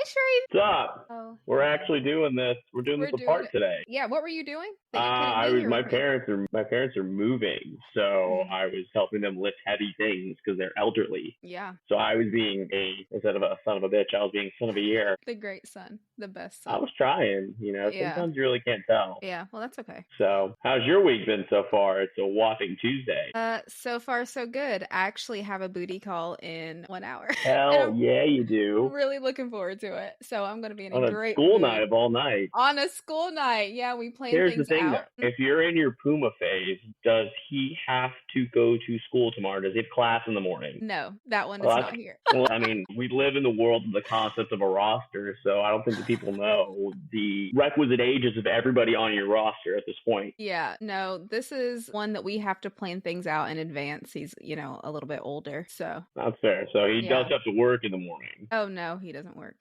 What's up? Oh, We're actually doing this. We're doing this apart today. Yeah, what were you doing that you couldn't be here My with me? parents are moving, so I was helping them lift heavy things because they're elderly. Yeah, So I was being instead of a son of a bitch, I was being son of a year. the great son, the best I son. was trying, Yeah. sometimes you really can't tell. Yeah, well, that's okay. So how's your week been so far? It's a whopping Tuesday. So far so good. I actually have a booty call in 1 hour. Hell yeah, you do. Really looking forward to it. So I'm going to be in On a a great school mood. night of all night. On a school night. Yeah, we plan Here's things the thing, out. though. If you're in your Puma phase, does he have to go to school tomorrow? Does he have class in the morning? No, that one is Well, not here. Well, I mean, we live in the world of the concept of a roster, so I don't think that people know the requisite ages of everybody on your roster at this point. Yeah, no, this is one that we have to plan things out in advance. He's, a little bit older, so. That's fair. So he Yeah. does have to work in the morning. Oh, no, he doesn't work.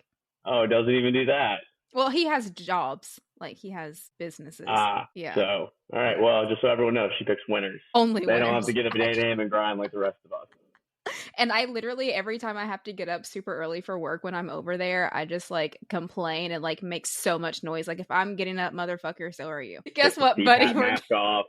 Oh, doesn't even do that. Well, he has jobs. Like, he has businesses. Yeah. So, all right. Well, just so everyone knows, she picks winners. Only They winners. don't have to get up at 8 a.m. and grind like the rest of us. And I literally, every time I have to get up super early for work when I'm over there, I just, complain and, make so much noise. Like, if I'm getting up, motherfucker, so are you. Guess what, buddy? Mask off.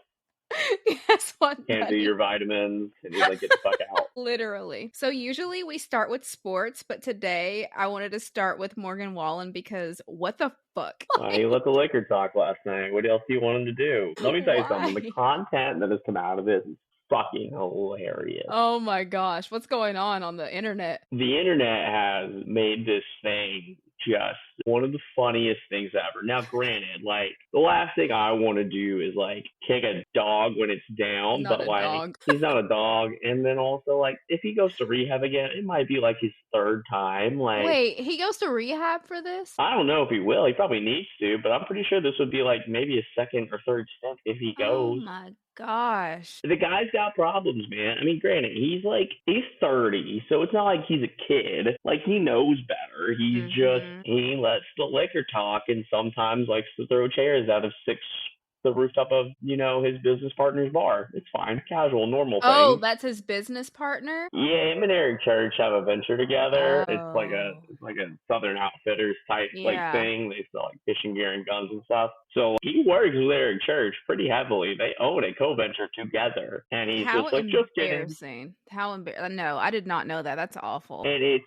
Guess what, Can't do buddy? your vitamins. And he's like, get the fuck out. Literally. So usually we start with sports, but today I wanted to start with Morgan Wallen because what the fuck? He let the liquor talk last night. What else do you want him to do? Let me tell you Why? something. The content that has come out of this is fucking hilarious. Oh my gosh. What's going on the internet? The internet has made this thing just one of the funniest things ever. Now, granted, the last thing I want to do is kick a dog when it's down, Not but a dog. he's not a dog. And then also if he goes to rehab again, it might be his third time. Wait, he goes to rehab for this? I don't know if he will. He probably needs to, but I'm pretty sure this would be maybe a second or third step if he goes. Oh my gosh. The guy's got problems, man. I mean, granted, he's 30, so it's not like he's a kid. He knows better. He's he lets the liquor talk and sometimes likes to throw chairs out of the rooftop of, his business partner's bar. It's fine. Casual, normal thing. Oh, that's his business partner? Yeah, him and Eric Church have a venture together. Oh. It's like a Southern Outfitters type Yeah. thing. They sell fishing gear and guns and stuff. So he works with Eric Church pretty heavily. They own a co-venture together. And he's just kidding. Embarrassing. How embarrassing. No, I did not know that. That's awful. And it's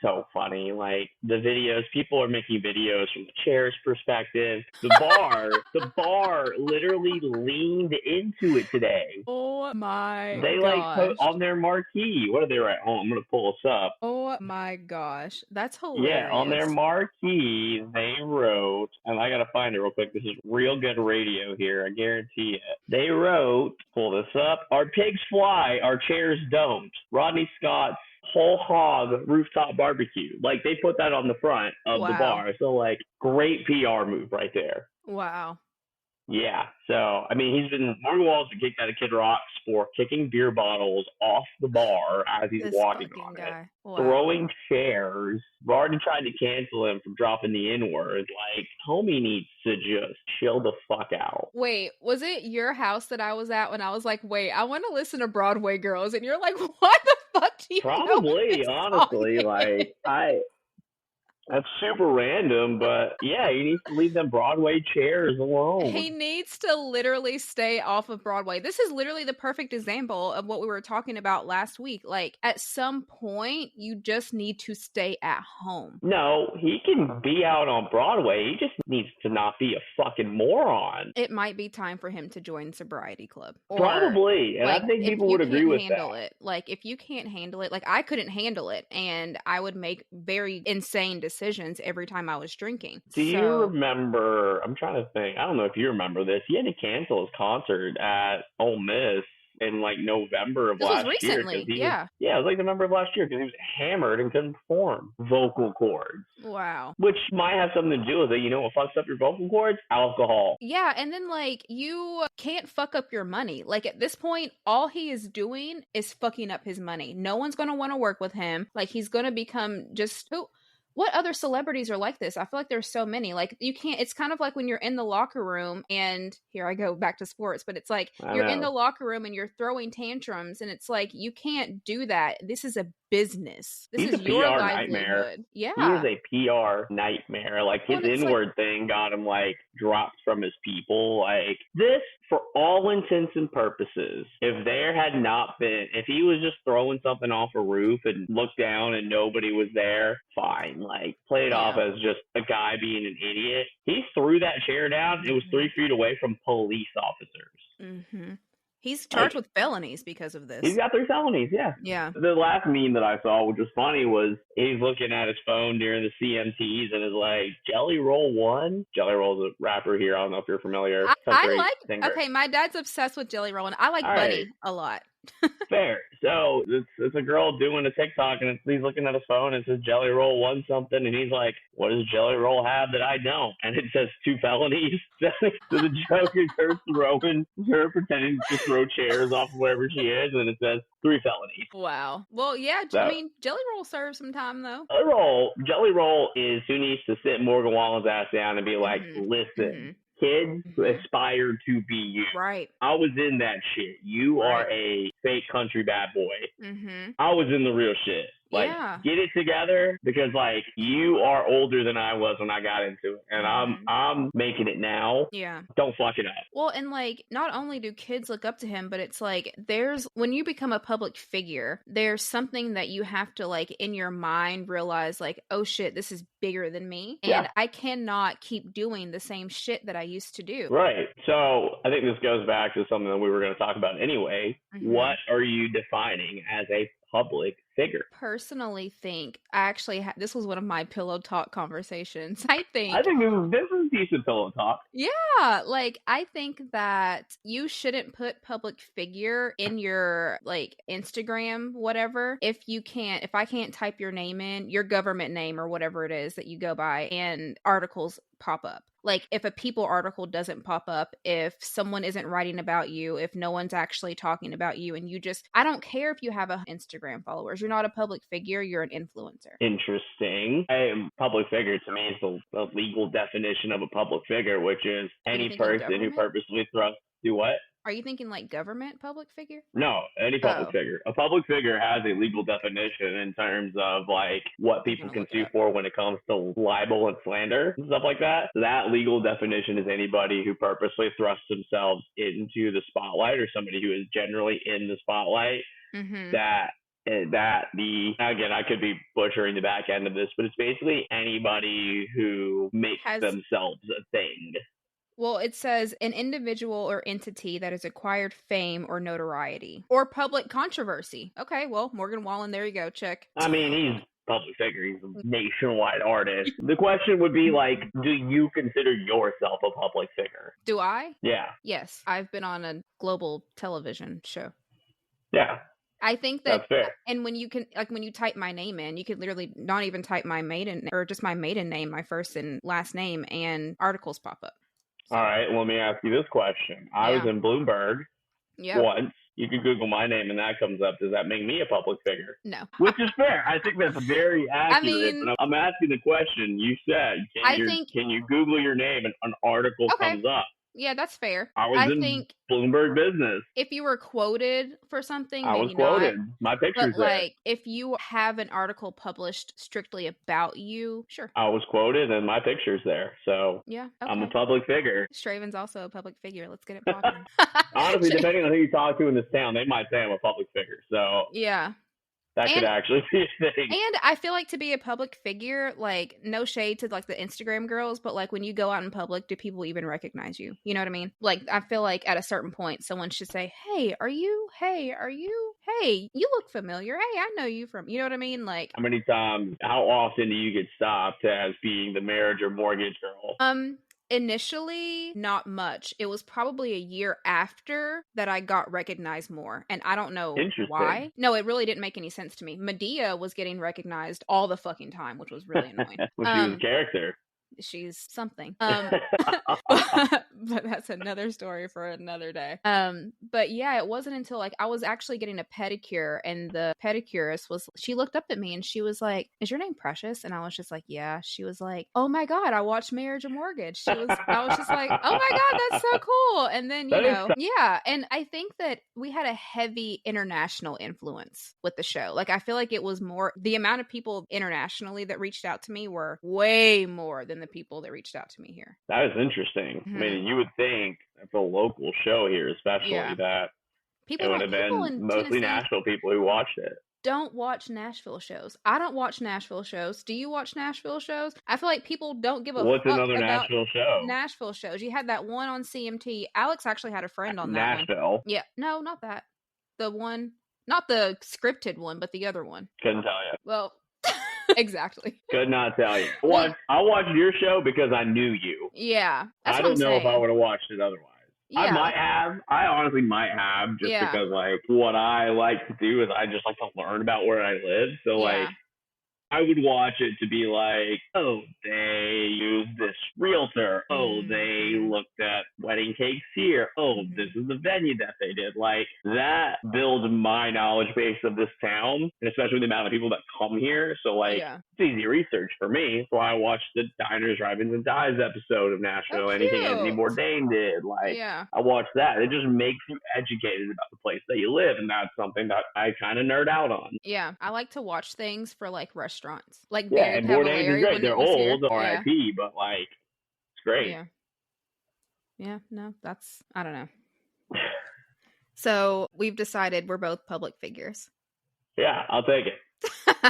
so funny. The videos, people are making videos from the chair's perspective. The bar literally leaned into it today. Oh my They gosh. put on their marquee. What do they write? Oh, I'm gonna pull this up. Oh my gosh. That's hilarious. Yeah, on their marquee they wrote, and I gotta find it real quick. This is real good radio here, I guarantee it. They wrote, pull this up, our pigs fly, our chairs don't. Rodney Scott's whole hog rooftop barbecue. They put that on the front of the bar. So great PR move right there. Wow. Yeah. So, I mean, Morgan Wallen's been kicked out of Kid Rock's for kicking beer bottles off the bar as he's walking on guy. it. Wow. Throwing chairs. We've already tried to cancel him from dropping the N-word. Homie needs to just chill the fuck out. Wait, was it your house that I was at when I was like, wait, I want to listen to Broadway Girls? And you're like, what the fuck do you Probably, know honestly. That's super random, but yeah, he needs to leave them Broadway chairs alone. He needs to literally stay off of Broadway. This is literally the perfect example of what we were talking about last week. At some point, you just need to stay at home. No, he can be out on Broadway. He just needs to not be a fucking moron. It might be time for him to join Sobriety Club. Probably, and I think people would agree with that. If you can't handle it, I couldn't handle it, and I would make very insane decisions every time I was drinking. Do you remember, I'm trying to think, I don't know if you remember this, he had to cancel his concert at Ole Miss in November of last year. Yeah, it was November of last year because he was hammered and couldn't perform vocal cords. Wow. Which might have something to do with it. You know what fucks up your vocal cords? Alcohol. Yeah, and then you can't fuck up your money. At this point, all he is doing is fucking up his money. No one's going to want to work with him. He's going to become just who. What other celebrities are like this? I feel like there's so many. You can't, it's kind of like when you're in the locker room and here I go back to sports, but it's you're in the locker room and you're throwing tantrums and it's you can't do that. This is a business. This He's is a your PR livelihood. nightmare. Yeah. He is a PR nightmare. Like, his inward thing got him, like, dropped from his people. Like, this, for all intents and purposes, if there had not been, if he was just throwing something off a roof and looked down and nobody was there, fine. Like, play it off as just a guy being an idiot. He threw that chair down. It was 3 feet away from police officers. Mm-hmm. He's charged with felonies because of this. He's got 3 felonies, yeah. Yeah. The last meme that I saw, which was funny, was he's looking at his phone during the CMTs and is like, Jelly Roll 1? Jelly Roll's a rapper here. I don't know if you're familiar. I like, singer. Okay, my dad's obsessed with Jelly Roll, and I like Buddy a lot. Fair. So it's a girl doing a TikTok, and he's looking at his phone and it says Jelly Roll 1 something, and he's like, what does Jelly Roll have that I don't? And it says 2 felonies. So the joke is her pretending to throw chairs off of wherever she is, and it says 3 felonies. Wow. Well, yeah, I mean, Jelly Roll serves some time, though. Jelly Roll is who needs to sit Morgan Wallen's ass down and be like, listen, kids aspire to be you. Right. I was in that shit. You are a fake country bad boy. I was in the real shit. Like, get it together, because, like, you are older than I was when I got into it, and I'm making it now. Yeah. Don't fuck it up. Well, and, like, not only do kids look up to him, but it's like, when you become a public figure, there's something that you have to, like, in your mind realize, like, oh shit, this is bigger than me, and I cannot keep doing the same shit that I used to do. Right. So I think this goes back to something that we were going to talk about anyway. What are you defining as a public figure? Personally think, I actually this was one of my pillow talk conversations. I think this is decent pillow talk. Yeah, like, I think that you shouldn't put public figure in your, like, Instagram, whatever, if I can't type your name in, your government name or whatever it is that you go by, and articles pop up. Like, if a People article doesn't pop up, if someone isn't writing about you, if no one's actually talking about you, and I don't care if you have Instagram followers. You're not a public figure. You're an influencer. Interesting. A public figure, to me, is the legal definition of a public figure, which is any person who purposely thrusts. Do what? Are you thinking like government public figure? No, any public figure. A public figure has a legal definition in terms of, like, what people can sue for when it comes to libel and slander and stuff like that. So that legal definition is anybody who purposely thrusts themselves into the spotlight, or somebody who is generally in the spotlight. Again, I could be butchering the back end of this, but it's basically anybody who makes themselves a thing. Well, it says an individual or entity that has acquired fame or notoriety or public controversy. Okay, well, Morgan Wallen, there you go. Check. I mean, he's a public figure. He's a nationwide artist. The question would be, like, do you consider yourself a public figure? Do I? Yeah. Yes. I've been on a global television show. Yeah. I think that's fair. And when you type my name in, you could literally not even type my maiden, or just my maiden name, my first and last name, and articles pop up. So. All right, let me ask you this question. I was in Bloomberg once. You can Google my name and that comes up. Does that make me a public figure? No. Which is fair. I think that's very accurate. I'm asking the question. You said, can you Google your name and an article comes up? Yeah, that's fair. I think Bloomberg Business. If you were quoted for something, I was quoted. My picture's there. Like, if you have an article published strictly about you, sure. I was quoted and my picture's there. So yeah, okay. I'm a public figure. Shravan's also a public figure. Let's get it popping. Honestly, depending on who you talk to in this town, they might say I'm a public figure. So yeah. That could actually be a thing. And I feel like to be a public figure, like, no shade to, like, the Instagram girls, but, like, when you go out in public, do people even recognize you? You know what I mean? Like, I feel like at a certain point, someone should say, hey, are you? Hey, you look familiar. Hey, I know you from, you know what I mean? Like, how often do you get stopped as being the marriage or mortgage girl? Initially, not much. It was probably a year after that I got recognized more. And I don't know why. No, it really didn't make any sense to me. Medea was getting recognized all the fucking time, which was really annoying. Well, she was a character. she's something. But that's another story for another day. But yeah, it wasn't until like I was actually getting a pedicure, and the pedicurist she looked up at me and she was like, "Is your name Precious?" And I was just like, "Yeah." She was like, "Oh my God, I watched Marriage and Mortgage." I was just like, "Oh my God, that's so cool." And then, yeah. And I think that we had a heavy international influence with the show. Like, I feel like it was more, the amount of people internationally that reached out to me were way more than the people that reached out to me here. That is interesting. I mean, you would think it's a local show here, especially that it would have been mostly Nashville people who watched it. Don't watch Nashville shows. I don't watch Nashville shows. Do you watch Nashville shows? I feel like people don't give a fuck another about Nashville show? Nashville shows. You had that one on CMT. Alex actually had a friend on that Nashville. one. Yeah. No, not that. The one, not the scripted one, but the other one. Couldn't tell you. Well, exactly. Could not tell you. I watched your show because I knew you. Yeah. I don't know if I would have watched it otherwise. Yeah. I honestly might have, just because like what I like to do is I just like to learn about where I live. So like I would watch it to be like, oh, they used this realtor. Oh, they looked at wedding cakes here. Oh, this is the venue that they did. Like, that builds my knowledge base of this town, and especially the amount of people that come here. So, like, it's easy research for me. So I watched the Diners, Drive-Ins, and Dives episode of Nashville. Anything Anthony Bourdain did. Like, I watched that. It just makes you educated about the place that you live, and that's something that I kind of nerd out on. Yeah, I like to watch things for, like, restaurants. Like, and Bourdain is great. They're old, R.I.P., but like, it's great. Yeah, no, that's, I don't know. So we've decided we're both public figures. Yeah, I'll take it.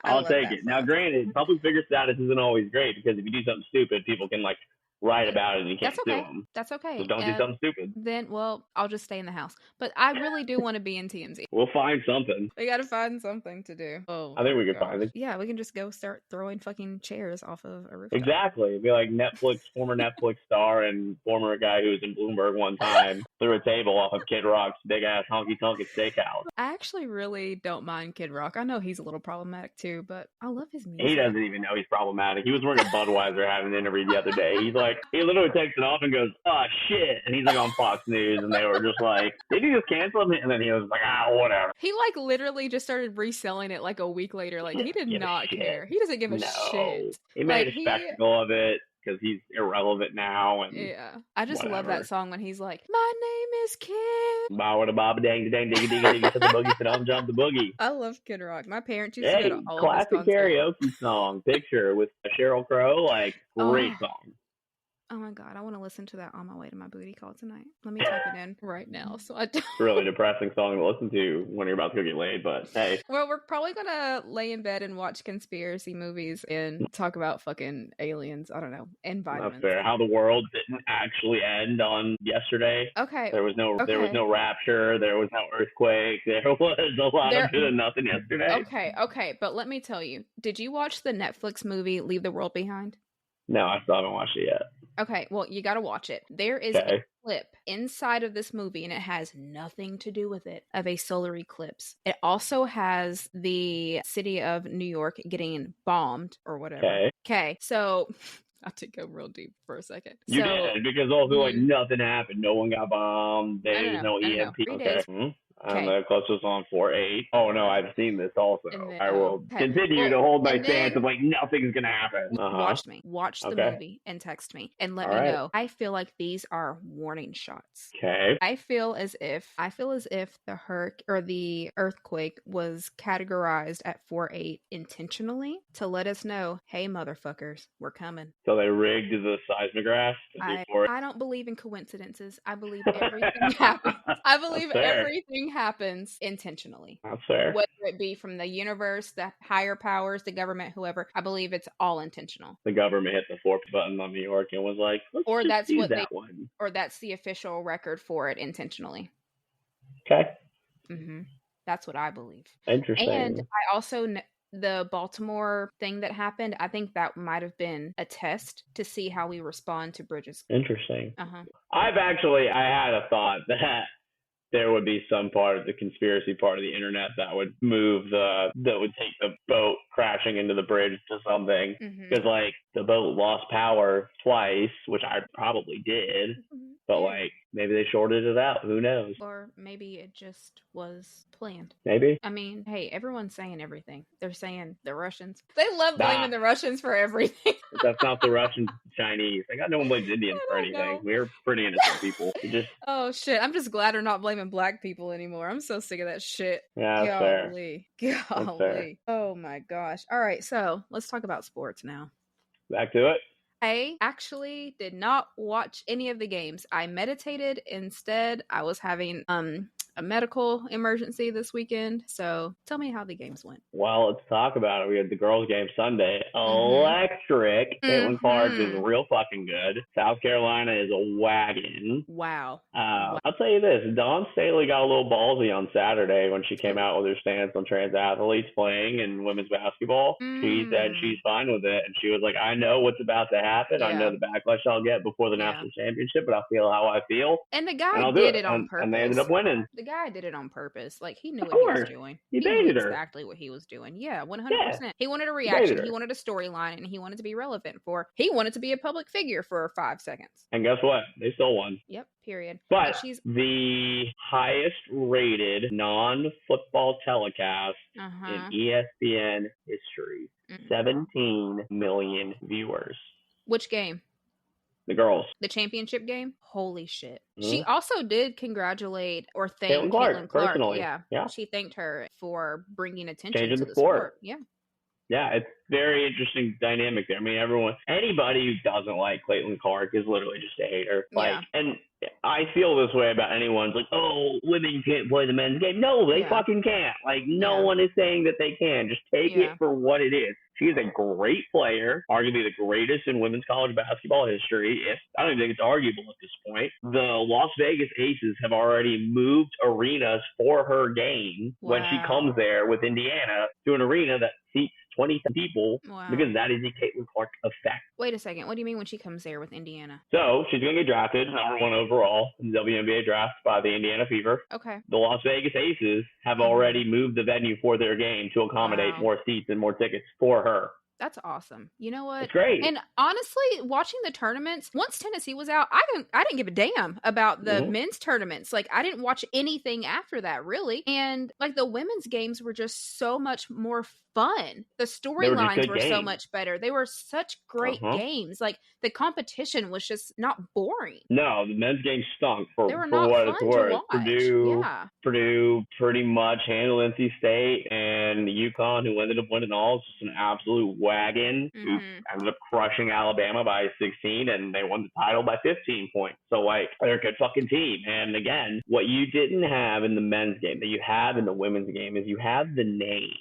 I'll take it. Now, granted, public figure status isn't always great, because if you do something stupid, people can like write about it and you can't sue them. That's okay. So don't do something stupid. Then, well, I'll just stay in the house. But I really do want to be in TMZ. We'll find something. We got to find something to do. Oh, I think we could find it. Yeah, we can just go start throwing fucking chairs off of a roof. Exactly. It'd be like former Netflix star and former guy who was in Bloomberg one time threw a table off of Kid Rock's big ass honky tonk steakhouse. I actually really don't mind Kid Rock. I know he's a little problematic too, but I love his music. He doesn't even know he's problematic. He was wearing a Budweiser having an interview the other day. He's like, he literally takes it off and goes, "Oh shit," and he's like on Fox News, and they were just like, "Did you just cancel him?" And then he was like, whatever. He like literally just started reselling it like a week later. Like, he did not care. He doesn't give a shit. He made a spectacle of it because he's irrelevant now. And I just love that song when he's like, "My name is Kid." Bow bob dang dang ding ding ding to the boogie, sit on jump the boogie. I love Kid Rock. My parents used to go to all classic of his karaoke song. Picture with Sheryl Crow, like great song. Oh my God, I want to listen to that on my way to my booty call tonight. Let me type it in right now so I don't. It's a really depressing song to listen to when you're about to go get laid, but hey. Well, we're probably going to lay in bed and watch conspiracy movies and talk about fucking aliens. I don't know. And vitamins. That's fair. How the world didn't actually end on yesterday. Okay. There was no rapture. There was no earthquake. There was a lot of good and nothing yesterday. Okay. But let me tell you, did you watch the Netflix movie Leave the World Behind? No, I still haven't watched it yet. Okay, well, you got to watch it. There is a clip inside of this movie, and it has nothing to do with it, of a solar eclipse. It also has the city of New York getting bombed or whatever. Okay, so I have to go real deep for a second. You did, because also like nothing happened. No one got bombed. There's no EMP. I don't know, Eclipse was on 4/8. Oh no, I've seen this also. Then, I will continue to hold my stance of like nothing's gonna happen. Watch the movie and text me and let me know. I feel like these are warning shots. Okay. I feel as if the earthquake was categorized at 4/8 intentionally to let us know, hey motherfuckers, we're coming. So they rigged the seismograph. I don't believe in coincidences. I believe everything happens. I believe everything happens intentionally. That's fair. Whether it be from the universe, the higher powers, the government, whoever, I believe it's all intentional. The government hit the 4 button on New York and was like, or that's the official record for it intentionally. Okay. That's what I believe. Interesting. And I also the Baltimore thing that happened, I think that might have been a test to see how we respond to bridges. Interesting. I had a thought that there would be some part of the conspiracy part of the internet that would take the boat crashing into the bridge to something. Because, like, the boat lost power twice, which I probably did. But, like, maybe they shorted it out. Who knows? Or maybe it just was planned. Maybe. I mean, hey, everyone's saying everything. They're saying the Russians. They love blaming the Russians for everything. That's not the Russians, Chinese. I got no one blames Indians for anything. Know. We're pretty innocent people. Oh, shit. I'm just glad they're not blaming black people anymore. I'm so sick of that shit. Yeah, that's Golly. fair. Golly. Oh, my gosh. All right, so let's talk about sports now. Back to it. I actually did not watch any of the games. I meditated instead. I was having a medical emergency this weekend. So tell me how the games went. Well, let's talk about it. We had the girls' game Sunday. Electric. Caitlin Clark is real fucking good. South Carolina is a wagon. Wow. I'll tell you this. Dawn Staley got a little ballsy on Saturday when she came out with her stance on trans athletes playing in women's basketball. She said she's fine with it. And she was like, I know what's about to happen. I know the backlash I'll get before the national championship, but I feel how I feel. And the guy did it on purpose. And they ended up winning. The guy did it on purpose. Like, he knew what he was doing. He knew exactly what he was doing. Yeah, 100%. He wanted a reaction. He wanted a storyline, and he wanted to be relevant he wanted to be a public figure for 5 seconds. And guess what? They still won. Yep, period. But the highest rated non-football telecast in ESPN history, 17 million viewers. Which game? The girls. The championship game? Holy shit. She also did congratulate or thank Caitlin Clark. Personally. Yeah. She thanked her for bringing attention to the sport. Yeah. Yeah, it's very interesting dynamic there. I mean, anybody who doesn't like Caitlin Clark is literally just a hater. And I feel this way about anyone. It's like, oh, women can't play the men's game. No, they fucking can't. Like, no one is saying that they can. Just take it for what it is. She is a great player, arguably the greatest in women's college basketball history. I don't even think it's arguable at this point. The Las Vegas Aces have already moved arenas for her game when she comes there with Indiana to an arena that seats 20 people because that is the Caitlin Clark effect. Wait a second. What do you mean when she comes there with Indiana? So she's going to get drafted number 1 overall in the WNBA draft by the Indiana Fever. Okay. The Las Vegas Aces have already moved the venue for their game to accommodate more seats and more tickets for her. That's awesome. You know what? It's great. And honestly, watching the tournaments, once Tennessee was out, I didn't give a damn about the men's tournaments. Like, I didn't watch anything after that, really. And like, the women's games were just so much more fun. The storylines were so much better. They were such great games. Like, the competition was just not boring. No, the men's game stunk for they were not what it's fun worth. To watch. Purdue pretty much handled NC State, and UConn, who ended up winning all, just an absolute wagon who ended up crushing Alabama by 16, and they won the title by 15 points. So, like, they're a good fucking team. And again, what you didn't have in the men's game that you have in the women's game is you have the names.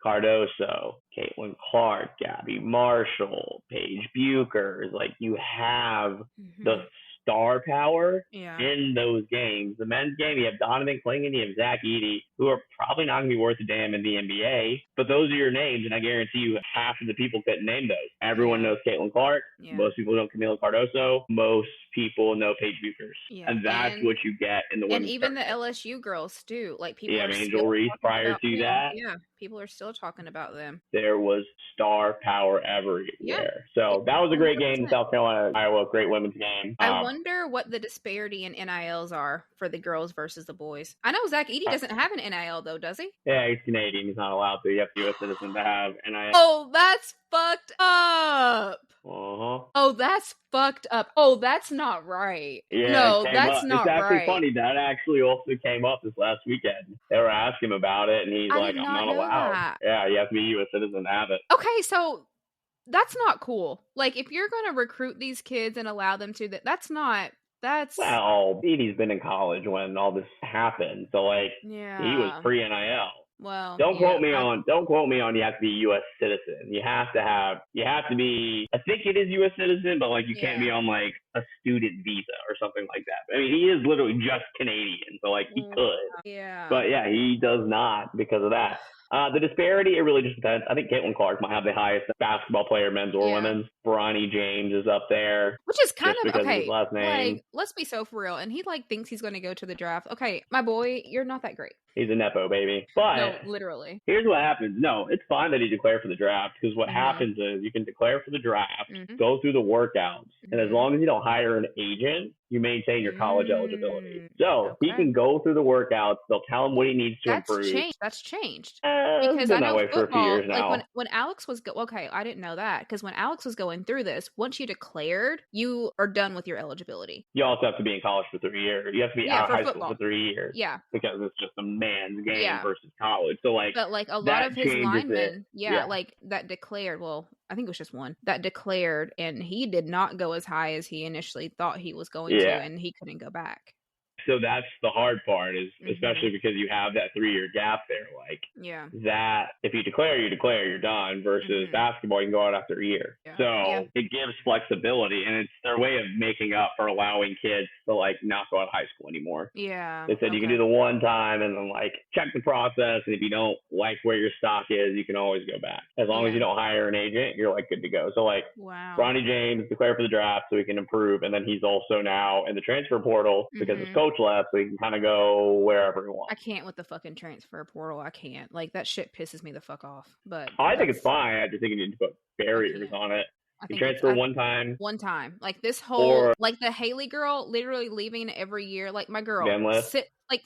Cardoso, Caitlin Clark, Gabby Marshall, Paige Buchers. Like, you have the star power in those games. The men's game, you have Donovan Clingan, you have Zach Edey, who are probably not going to be worth a damn in the NBA, but those are your names, and I guarantee you half of the people couldn't name those. Everyone knows Caitlin Clark. Most people know Camila Cardoso. Most people know Paige Buchers. And that's what you get in the women's And even tournament. the LSU girls, too. Like, people are Angel Reese prior to that. Yeah, people are still talking about them. There was star power everywhere. So that was a great game in South Carolina, Iowa. Great women's game. I wonder what the disparity in NILs are for the girls versus the boys. I know Zach Edey doesn't have an NIL, though, does he? Yeah, he's Canadian. He's not allowed to. You have to be a U.S. citizen to have NIL. Oh, that's fucked up. Oh, that's fucked up. Oh, that's not right. Yeah, no, that's not right. It's actually funny. That actually also came up this last weekend. They were asking him about it, and he's like, I'm not allowed. That. Yeah, you have to be a U.S. citizen to have it. Okay, so that's not cool. Like, if you're going to recruit these kids and allow them to, that's not... Well, Edie's been in college when all this happened, so like he was pre-NIL. Well, don't quote me on you have to be a U.S. citizen. You have to be. I think it is U.S. citizen, but like you can't be on like a student visa or something like that. I mean, he is literally just Canadian, so like he could. Yeah. But yeah, he does not because of that. The disparity, it really just depends. I think Caitlin Clark might have the highest basketball player, men's or women's. Bronny James is up there. Which is kind of, because okay, of his last name. like, let's be so for real. And he, like, thinks he's going to go to the draft. Okay, my boy, you're not that great. He's a Nepo baby. But no, literally. Here's what happens. No, it's fine that he declared for the draft, because what happens is you can declare for the draft, go through the workouts, and as long as you don't hire an agent, you maintain your college eligibility. So he can go through the workouts. They'll tell him what he needs to improve. That's changed. Because I know football, for a few years now. Like when Alex was I didn't know that, because when Alex was going through this, once you declared, you are done with your eligibility. You also have to be in college for 3 years. You have to be out of high school for 3 years. Yeah, because it's just a man's game versus college. So but like a lot of his linemen, like that declared. Well, I think it was just one that declared, and he did not go as high as he initially thought he was going to, and he couldn't go back. So that's the hard part, is especially because you have that 3-year gap there. Like, that if you declare, you're done, versus basketball, you can go out after a year. So it gives flexibility, and it's their way of making up for allowing kids to like not go out of high school anymore. They said you can do the one time and then like check the process, and if you don't like where your stock is, you can always go back. As long as you don't hire an agent, you're like good to go. So like Bronny James declared for the draft so he can improve, and then he's also now in the transfer portal because his coach left, so he can kind of go wherever he wants. I can't with the fucking transfer portal. I can't. Like, that shit pisses me the fuck off. But I think it's fine. I just think you need to put barriers on it. You transfer one time. Like this whole, like the Haley girl literally leaving every year. Like, my girl,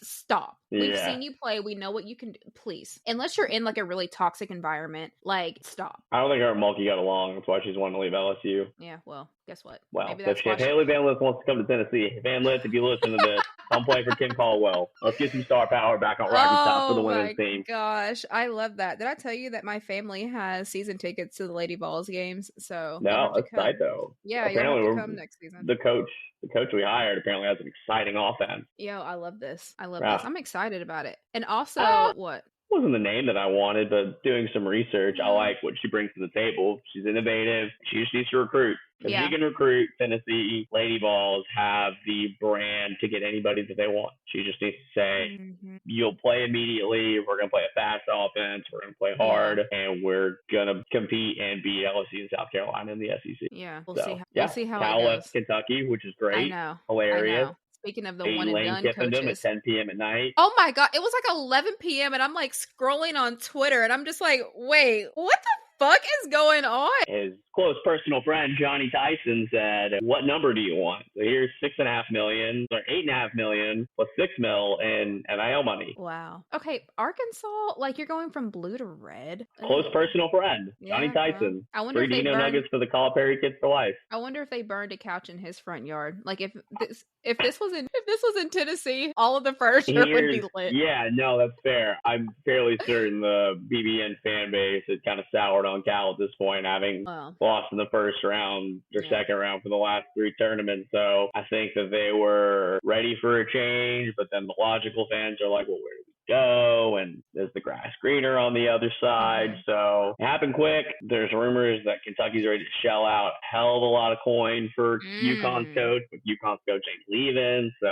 stop. We've seen you play. We know what you can do. Please. Unless you're in like a really toxic environment, like, stop. I don't think her and Mulkey got along. That's why she's wanting to leave LSU. Yeah, well, guess what? Well, if Haley Van Lith wants to come to Tennessee, Van Lith, if you listen to this, come play for Kim Caldwell. Let's get some star power back on Rocky Top for the women's team. Gosh, I love that. Did I tell you that my family has season tickets to the Lady Vols games? So no, that's tight though. Yeah, apparently you have to come next season. The coach we hired apparently has an exciting offense. Yo, I love this. this. I'm excited about it. And also, what? Wasn't the name that I wanted, but doing some research, I like what she brings to the table. She's innovative. She just needs to recruit. If she can recruit, Tennessee Lady Vols have the brand to get anybody that they want. She just needs to say, you'll play immediately. We're going to play a fast offense. We're going to play hard, and we're going to compete and beat LSU and South Carolina in the SEC. Yeah, we'll see how Cal it goes. left Kentucky, which is great. I know. Hilarious. I know. Speaking of the one and done coaches, at 10 p.m. at night. Oh my God, it was like 11 p.m. and I'm like scrolling on Twitter and I'm just like, wait, what the fuck is going on? His close personal friend Johnny Tyson said, "What number do you want?" So here's $6.5 million or $8.5 million plus $6 million and NIL money. Wow. Okay, Arkansas, like, you're going from blue to red. Close personal friend Johnny Tyson. I wonder Free Dino Nuggets for the Calipari kids for life. I wonder if they burned a couch in his front yard. Like, if this was in Tennessee, all of the furniture would be lit. Yeah, no, that's fair. I'm fairly certain the BBN fan base has kind of soured on Cal at this point, having lost in the first round or second round for the last 3 tournaments. So I think that they were ready for a change, but then the logical fans are like, well, where do we go? And is the grass greener on the other side? So it happened quick. There's rumors that Kentucky's ready to shell out hell of a lot of coin for UConn's coach, but UConn's coach ain't leaving. So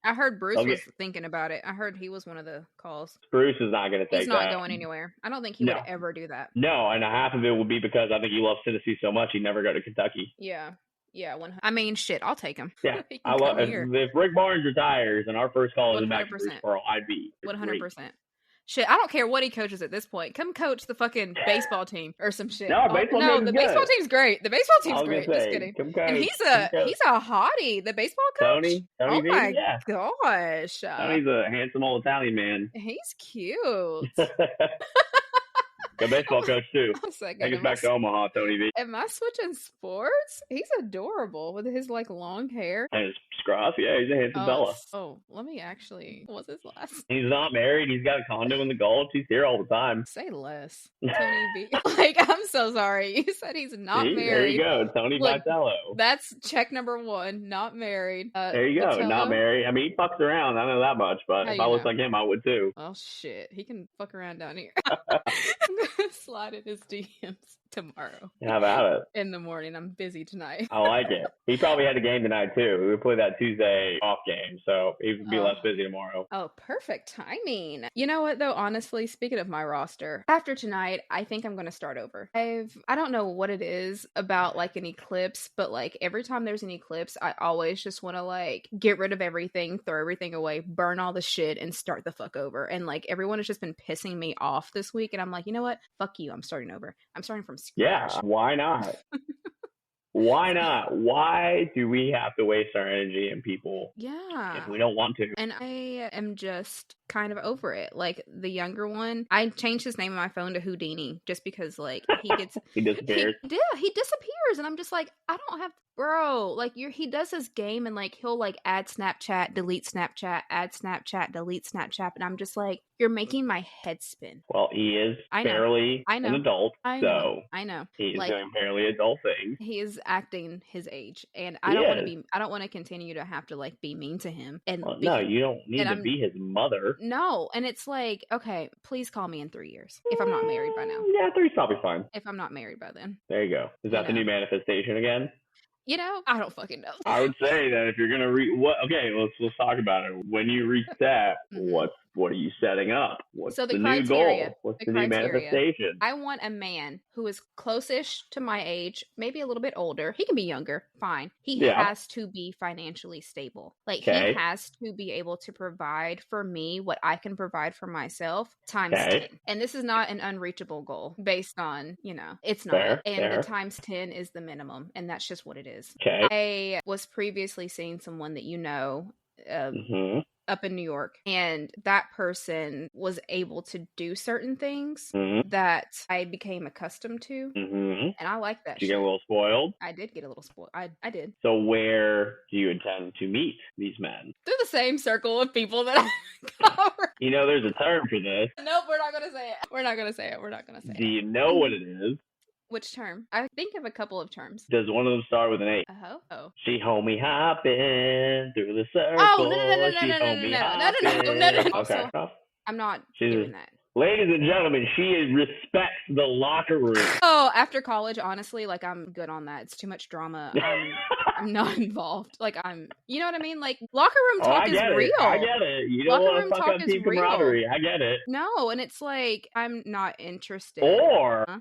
I heard Bruce was thinking about it. I heard he was one of the calls. Bruce is not going to take that. He's not going anywhere. I don't think he would ever do that. No, and half of it would be because I think he loves Tennessee so much he'd never go to Kentucky. Yeah. Yeah, I mean, shit, I'll take him. Yeah, I love if Rick Barnes retires and our first call is back to Bruce Pearl, I'd be 100%. Shit, I don't care what he coaches at this point. Come coach the fucking baseball team or some shit. No, the baseball team's great. The baseball team's great. Just kidding. And he's a hottie. The baseball coach. Tony oh V, my gosh. Tony's a handsome old Italian man. He's cute. Good baseball coach too. Take us back to Omaha, Tony V. Am I switching sports? He's adorable with his like long hair and his scruff. Yeah, he's a handsome fella. Oh, let me actually. What's his last? He's not married. He's got a condo in the Gulch. He's here all the time. Say less, Tony V. Like, I'm so sorry. You said he's not married. There you go, Tony Vitello. That's check number 1. Not married. There you go. Vitello? Not married. I mean, he fucks around. I know that much. But if I looked like him, I would too. Oh shit, he can fuck around down here. Slide in his DMs. tomorrow. How about it? In the morning. I'm busy tonight. I like it. He probably had a game tonight too. We would play that Tuesday off game, so he would be less busy tomorrow. Oh, perfect timing. You know what though, honestly, speaking of my roster, after tonight, I think I'm gonna start over. I don't know what it is about like an eclipse, but like every time there's an eclipse, I always just want to like get rid of everything, throw everything away, burn all the shit, and start the fuck over. And like everyone has just been pissing me off this week, and I'm like, you know what? Fuck you. I'm starting over. I'm starting from scratch. Yeah, why not? Why not? Why do we have to waste our energy in people if we don't want to? And I am just kind of over it. Like the younger one, I changed his name on my phone to Houdini just because like he gets he disappears. He disappears, and I'm just like, I don't have, bro, like he does this game and like he'll like add Snapchat, delete Snapchat, add Snapchat, delete Snapchat, and I'm just like, you're making my head spin. Well, he is barely an adult, I know. He's like, doing barely adult things. He is acting his age, and I don't want to continue to have to like be mean to him. And no, you don't need to be his mother. No, and it's like, okay, please call me in 3 years if I'm not married by now. Yeah, 3's probably fine. If I'm not married by then. There you go. Is that the new manifestation again? You know, I don't fucking know. I would say that if you're gonna let's talk about it. When you reach that, what are you setting up? What's the new goal? What's the new manifestation? I want a man who is close-ish to my age, maybe a little bit older. He can be younger, fine. He has to be financially stable. Like he has to be able to provide for me what I can provide for myself times 10. And this is not an unreachable goal based on, it's not. The times 10 is the minimum, and that's just what it is. I was previously seeing someone that up in New York, and that person was able to do certain things that I became accustomed to, and I like that. Did you get a little spoiled? I did get a little spoiled. I did. So where do you intend to meet these men? Through the same circle of people that I cover. There's a term for this. Nope, we're not gonna say it. We're not gonna say it. Do you know what it is? Which term? I think of a couple of terms. Does one of them start with an A? Oh. She homie hopping through the circle. Oh, no. Okay. I'm not doing that. Ladies and gentlemen, she respects the locker room. Oh, after college, honestly, like I'm good on that. It's too much drama. I'm not involved. Like you know what I mean? Like locker room talk is real. I get it. You don't want to fuck up team camaraderie. I get it. No, and it's like I'm not interested. Or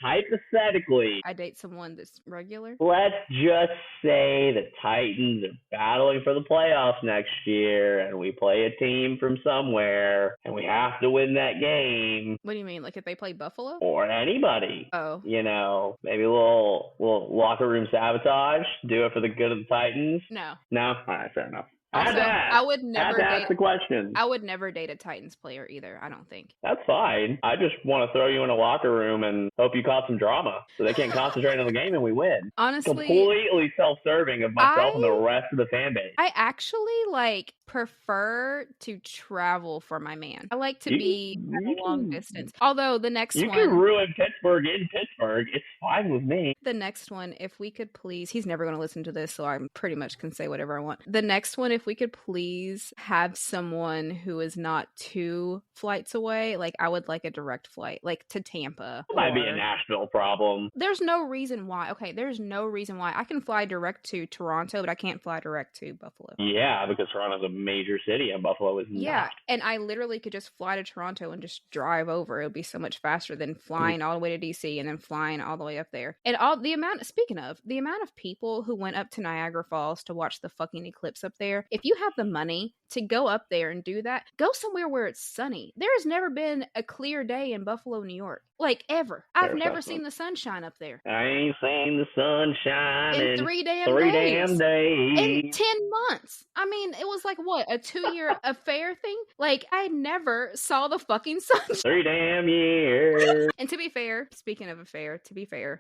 hypothetically, I date someone that's regular. Let's just say the Titans are battling for the playoffs next year, and we play a team from somewhere, and we have to win that game. What do you mean? Like if they play Buffalo? Or anybody. Oh. Maybe a little locker room sabotage. Do it for the good of the Titans. No. All right, fair enough. Also, I would never ask the question. I would never date a Titans player either, I don't think. That's fine. I just want to throw you in a locker room and hope you cause some drama so they can't concentrate on the game and we win. Honestly, completely self-serving of myself and the rest of the fan base. I actually prefer to travel for my man. I like to be at a long distance. Although the next one, you can ruin Pittsburgh in Pittsburgh. It's fine with me. The next one, if we could please, he's never going to listen to this, so I pretty much can say whatever I want. The next one, if we could please have someone who is not 2 flights away, like I would like a direct flight, like to Tampa. It might be a Nashville problem. There's no reason why. Okay, there's no reason why. I can fly direct to Toronto, but I can't fly direct to Buffalo. Yeah, because Toronto's a major city and Buffalo is not. Yeah, and I literally could just fly to Toronto and just drive over. It would be so much faster than flying all the way to DC and then flying all the way up there. And the amount of people who went up to Niagara Falls to watch the fucking eclipse up there, if you have the money to go up there and do that, go somewhere where it's sunny. There has never been a clear day in Buffalo, New York. Like ever. I've never seen the sunshine up there. I ain't seen the sunshine in 3 damn days. In 10 months. I mean, it was like what, a 2-year affair thing? Like I never saw the fucking sunshine. 3 damn years. And to be fair, speaking of affair,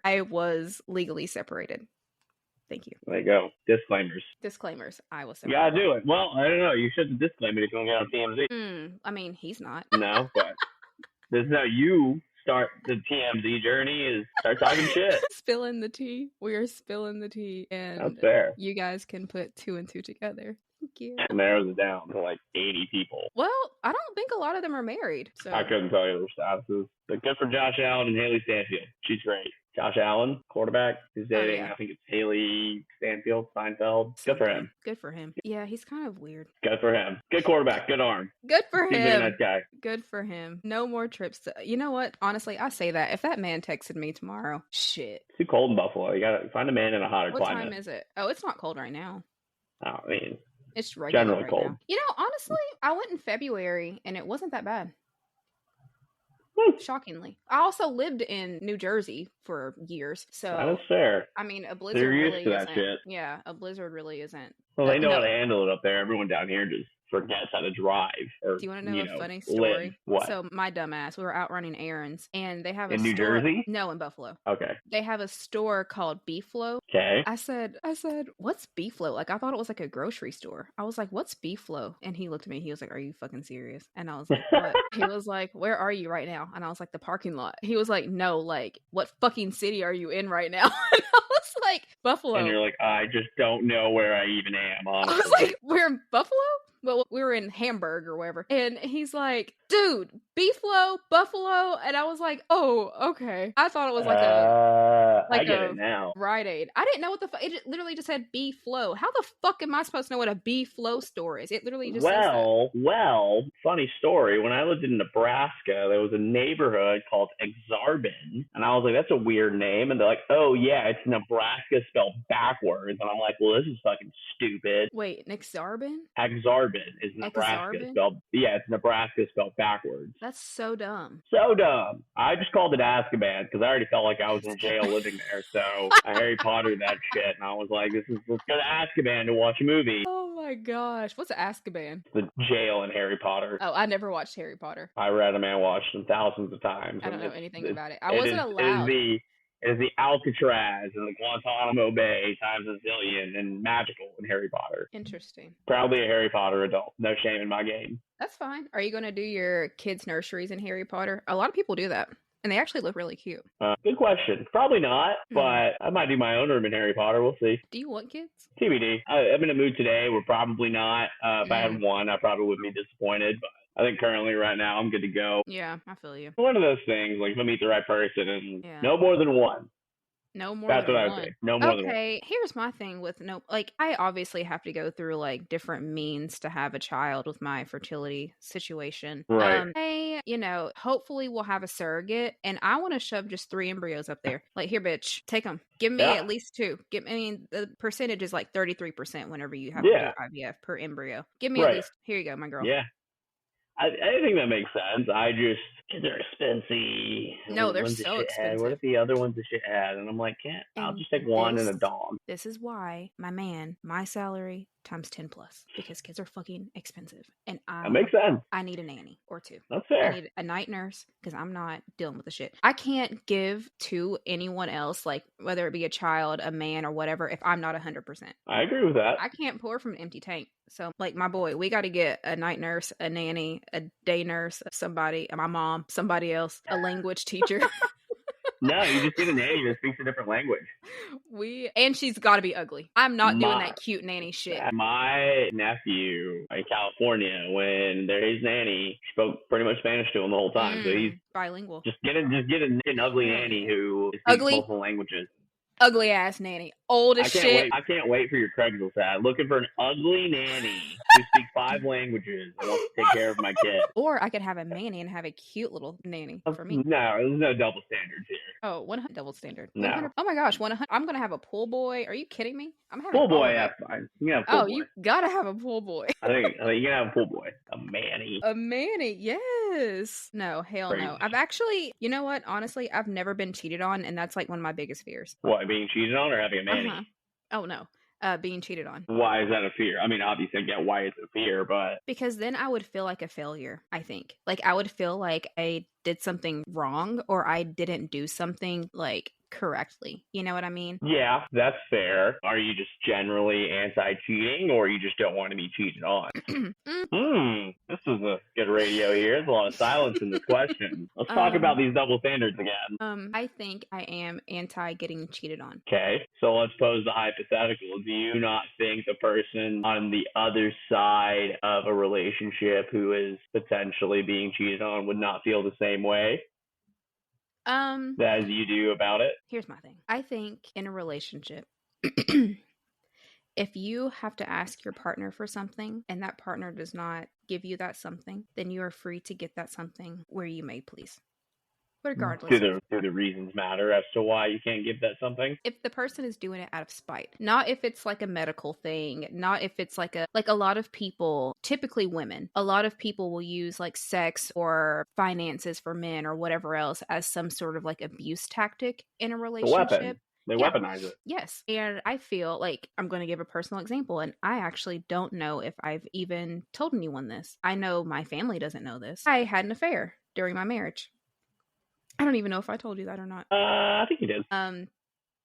I was legally separated. Thank you. There you go. Disclaimers. I will say. You gotta do it. Well, I don't know. You should disclaim it if you don't get on TMZ. I mean, he's not. No, but this is how you start the TMZ journey, is start talking shit. Spilling the tea. We are spilling the tea. And that's fair. You guys can put 2 and 2 together. Thank you. It narrows it down to like 80 people. Well, I don't think a lot of them are married. So I couldn't tell you their statuses. But good for Josh Allen and Haley Stanfield. She's great. Josh Allen, quarterback, is dating, I think it's Haley Stanfield, Seinfeld. Good for him. Good for him. Yeah, he's kind of weird. Good for him. Good quarterback. Good arm. Good for Seems like a him. nice guy. Good for him. No more trips. You know what? Honestly, I say that. If that man texted me tomorrow, shit. It's too cold in Buffalo. You gotta find a man in a hotter What climate. time is it? Oh, it's not cold right now. I mean, it's regular generally right cold. now. You know, honestly, I went in February and it wasn't that bad. Shockingly. I also lived in New Jersey for years. So that is fair. I mean, a blizzard They're used really to that isn't. shit. Yeah, a blizzard really isn't. Well, they know how to handle it up there. Everyone down here just forgets how to drive. Or, do you want to know a funny story? Live. What? So my dumbass, we were out running errands, and they have a in store. New Jersey? No, in Buffalo. Okay. They have a store called Beeflo. Okay. I said, what's Beeflo? Like, I thought it was like a grocery store. I was like, what's Beeflo? And he looked at me. He was like, are you fucking serious? And I was like, what? He was like, where are you right now? And I was like, the parking lot. He was like, no, like, what fucking city are you in right now? And I was like, Buffalo. And you're like, I just don't know where I even am, honestly. I was like, we're in Buffalo? Well, we were in Hamburg or wherever. And he's like, dude, Beeflo, Buffalo. And I was like, oh, okay. I thought it was like I get it now. Rite Aid. I didn't know what the fuck. It literally just said Beeflo. How the fuck am I supposed to know what a Beeflo store is? It literally just says that. Well, funny story. When I lived in Nebraska, there was a neighborhood called Exarban. And I was like, that's a weird name. And they're like, oh, yeah, it's Nebraska spelled backwards. And I'm like, well, this is fucking stupid. Wait, Exarban? Exarban is Nebraska spelled. Yeah, it's Nebraska spelled backwards. That's so dumb. So dumb. I just called it Azkaban because I already felt like I was in jail living there. So I Harry Potter that shit, and I was like, let's go to Azkaban to watch a movie. Oh my gosh, what's Azkaban? The jail in Harry Potter. Oh, I never watched Harry Potter. I read them and watched them thousands of times. I don't know anything about it. I wasn't allowed. It is the Alcatraz and the Guantanamo Bay times a zillion and magical in Harry Potter. Interesting. Proudly a Harry Potter adult. No shame in my game. That's fine. Are you going to do your kids' nurseries in Harry Potter? A lot of people do that. And they actually look really cute. Good question. Probably not, but I might do my own room in Harry Potter. We'll see. Do you want kids? TBD. I'm in a mood today. We're probably not. If I had one, I probably would be disappointed. But I think currently right now I'm good to go. Yeah, I feel you. One of those things, like if I meet the right person and no more than one. No more That's than what one. I would say. No more than one. Okay, here's my thing with I obviously have to go through like different means to have a child with my fertility situation. Right. Hopefully we'll have a surrogate, and I want to shove just 3 embryos up there. Like, here, bitch, take them. Give me at least 2. The percentage is like 33% whenever you have to do IVF per embryo. Give me at least. Here you go, my girl. Yeah. I think that makes sense. Kids are expensive. No, they're so expensive. What if the other one's a shithead? And I'm like, I'll just take one and a dog. This is why my salary times 10 plus, because kids are fucking expensive. And that makes sense. I need a nanny or 2. That's fair. I need a night nurse because I'm not dealing with the shit. I can't give to anyone else, like whether it be a child, a man, or whatever, if I'm not 100%. I agree with that. I can't pour from an empty tank. So, like, my boy, we got to get a night nurse, a nanny, a day nurse, somebody, my mom, somebody else, a language teacher. No, you just get a nanny that speaks a different language. And she's got to be ugly. I'm not doing that cute nanny shit. My nephew in California, when his nanny spoke pretty much Spanish to him the whole time, so he's bilingual. Just get an ugly nanny who speaks multiple languages. Ugly ass nanny, old as shit. I can't wait for your Craigslist ad. Looking for an ugly nanny who speaks 5 languages and wants to take care of my kid. Or I could have a nanny and have a cute little nanny for me. No, there's no double standards here. Oh, 100 double standard. No. 100, oh my gosh, 100. I'm gonna have a pool boy. Are you kidding me? I'm having pool boy. That's fine. You can have pool boy. You gotta have a pool boy. I think you can have a pool boy. A manny. A manny, yes. No, hell no. I've actually, you know what? Honestly, I've never been cheated on, and that's like one of my biggest fears. What, being cheated on or having a manny? Oh no. Being cheated on. Why is that a fear? I mean, obviously, I get why it's a fear, but... Because then I would feel like a failure, I think. Like, I would feel like I did something wrong, or I didn't do something, like, correctly. You know what I mean? Yeah, that's fair. Are you just generally anti-cheating, or you just don't want to be cheated on? This is a good radio here. There's a lot of silence in this question. Let's talk about these double standards again. I think I am anti getting cheated on. Okay, so let's pose the hypothetical. Do you not think the person on the other side of a relationship who is potentially being cheated on would not feel the same way as you do about it? Here's my thing. I think in a relationship, if you have to ask your partner for something and that partner does not give you that something, then you are free to get that something where you may please. Regardless. Do the reasons matter as to why you can't give that something? If the person is doing it out of spite, not if it's like a medical thing, not if it's like a lot of people, typically women, a lot of people will use like sex or finances for men or whatever else as some sort of like abuse tactic in a relationship. A weapon. They weaponize it. Yes. And I feel like I'm going to give a personal example, and I actually don't know if I've even told anyone this. I know my family doesn't know this. I had an affair during my marriage. I don't even know if I told you that or not. I think you did.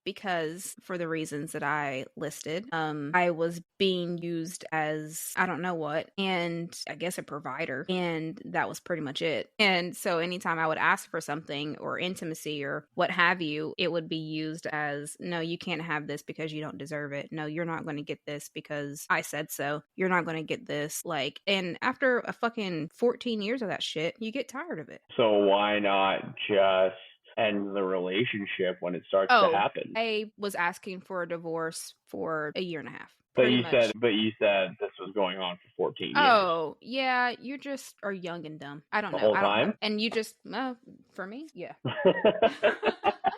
Because for the reasons that I listed, I was being used as I don't know what, and I guess a provider, and that was pretty much it. And so anytime I would ask for something or intimacy or what have you, it would be used as, no, you can't have this because you don't deserve it. No, you're not going to get this because I said so. You're not going to get this. Like, and after a fucking 14 years of that shit, you get tired of it. So why not just end the relationship when it starts to happen? I was asking for a divorce for a year and a half. But you said this was going on for 14 years. Oh, yeah, you just are young and dumb. I don't know. Whole time? And you just, for me, yeah.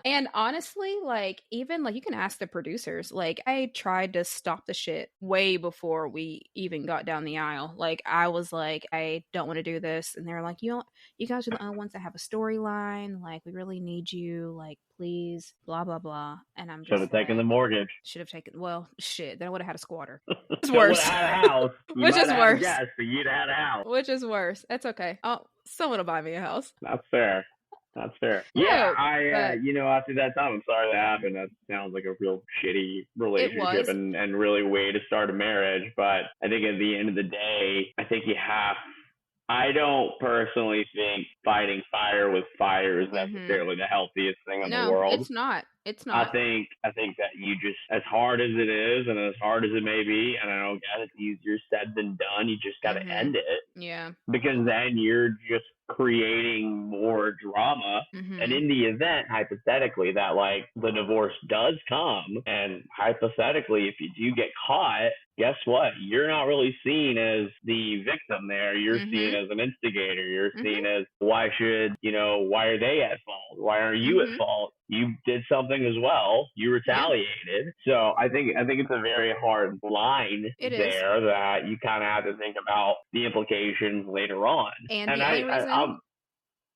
And honestly, like, even, like, you can ask the producers. Like, I tried to stop the shit way before we even got down the aisle. Like, I was like, I don't want to do this. And they're like, you guys are the only ones that have a storyline. Like, we really need you. Like, please, blah, blah, blah. And I'm just should have taken the mortgage. Should have taken, well, shit, then I would have had a squatter. It's worse. Had a house. Which is worse. Yes, but you'd had a house. Which is worse. That's okay. Someone will buy me a house. That's fair. Yeah, after that time, I'm sorry that happened. That sounds like a real shitty relationship and really way to start a marriage. But I think at the end of the day, I don't personally think fighting fire with fire is necessarily the healthiest thing in the world. No, it's not. It's not. I think that you just, as hard as it is and as hard as it may be, and I don't get it's easier said than done, you just got to end it. Yeah. Because then you're just creating more drama. And in the event, hypothetically, that like the divorce does come, and hypothetically, if you do get caught, guess what? You're not really seen as the victim there. You're seen as an instigator. You're seen as, why are they at fault? Why aren't you at fault? You did something as well. You retaliated. So I think it's a very hard line that you kind of have to think about the implications later on. And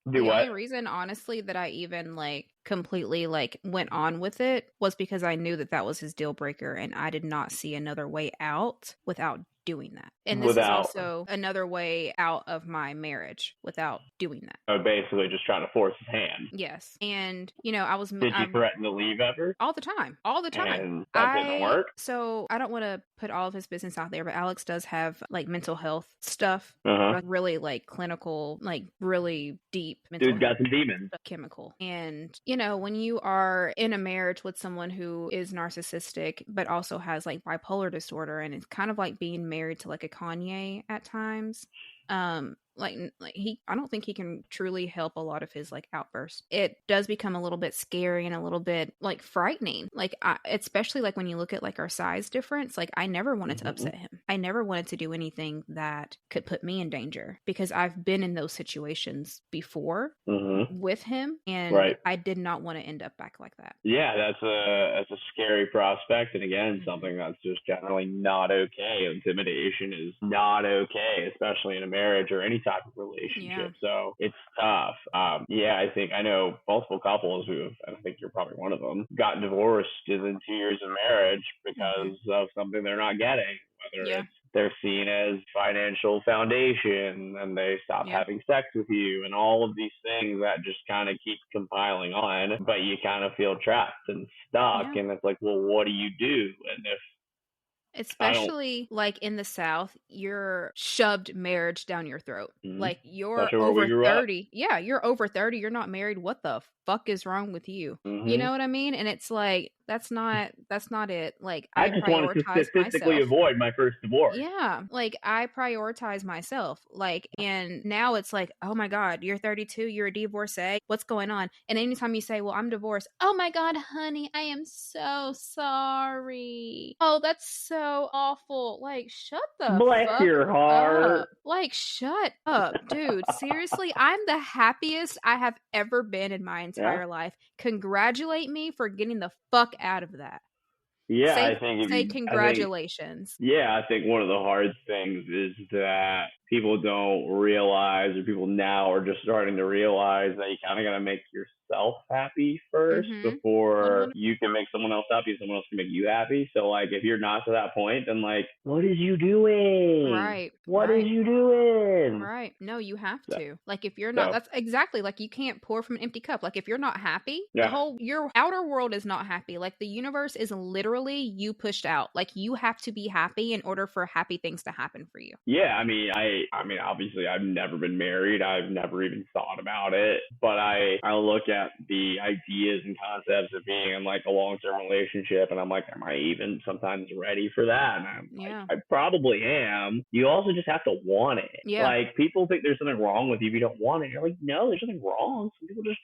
the only reason, honestly, that I even like completely like went on with it was because I knew that was his deal breaker, and I did not see another way out without doing that. And this is also another way out of my marriage without doing that. So basically just trying to force his hand. Yes. And, I was... Did you threaten to leave ever? All the time. And that didn't work? So I don't want to put all of his business out there, but Alex does have like mental health stuff. Like really like clinical, like really deep mental health. Dude's got some demons. Chemical. And, when you are in a marriage with someone who is narcissistic, but also has like bipolar disorder, and it's kind of like being married to like a Kanye at times. I don't think he can truly help a lot of his like outbursts. It does become a little bit scary and a little bit like frightening. Like especially like when you look at like our size difference, like I never wanted to upset him. I never wanted to do anything that could put me in danger, because I've been in those situations before with him, and I did not want to end up back like that. Yeah, that's a scary prospect, and again, something that's just generally not okay. Intimidation is not okay, especially in a marriage or any type of relationship. So it's tough. I think I know multiple couples who have, I think you're probably one of them, got divorced within 2 years of marriage because of something they're not getting, whether it's they're seen as financial foundation, and they stop having sex with you, and all of these things that just kind of keep compiling on, but you kind of feel trapped and stuck, and it's like, well, what do you do? And if especially like in the South, you're shoved marriage down your throat. Like you're Especially where we over grew up. 30. Yeah, you're over 30. You're not married. What the fuck is wrong with you? You know what I mean? And it's like, that's not it. Like I just wanted to prioritize statistically myself. avoid my first divorce. Yeah, like I prioritize myself. Like, and now it's like, oh my God, you're 32, you're a divorcee. What's going on? And anytime you say, well, I'm divorced, oh my God, honey, I am so sorry. Oh, that's so awful. Like, shut the Bless fuck your heart. up. Like, shut up, dude. Seriously, I'm the happiest I have ever been in my entire life. Congratulate me for getting the fuck out of that. Yeah, Say, I think congratulations. I think one of the hard things is that people don't realize, or people now are just starting to realize, that you kind of got to make yourself happy first before you can make someone else happy. Someone else can make you happy. So like, if you're not to that point, then like, what is you doing? Right. What is you doing? Right. No, you have to. Like, if you're not, that's exactly like, you can't pour from an empty cup. Like, if you're not happy, your outer world is not happy. Like, the universe is literally you pushed out. Like, you have to be happy in order for happy things to happen for you. Yeah, I mean, obviously I've never been married. I've never even thought about it, but I look at the ideas and concepts of being in like a long-term relationship, and I'm like, am I even sometimes ready for that? And I'm like, I probably am. You also just have to want it. Yeah. Like, people think there's something wrong with you if you don't want it. You're like, no, there's nothing wrong. Some people just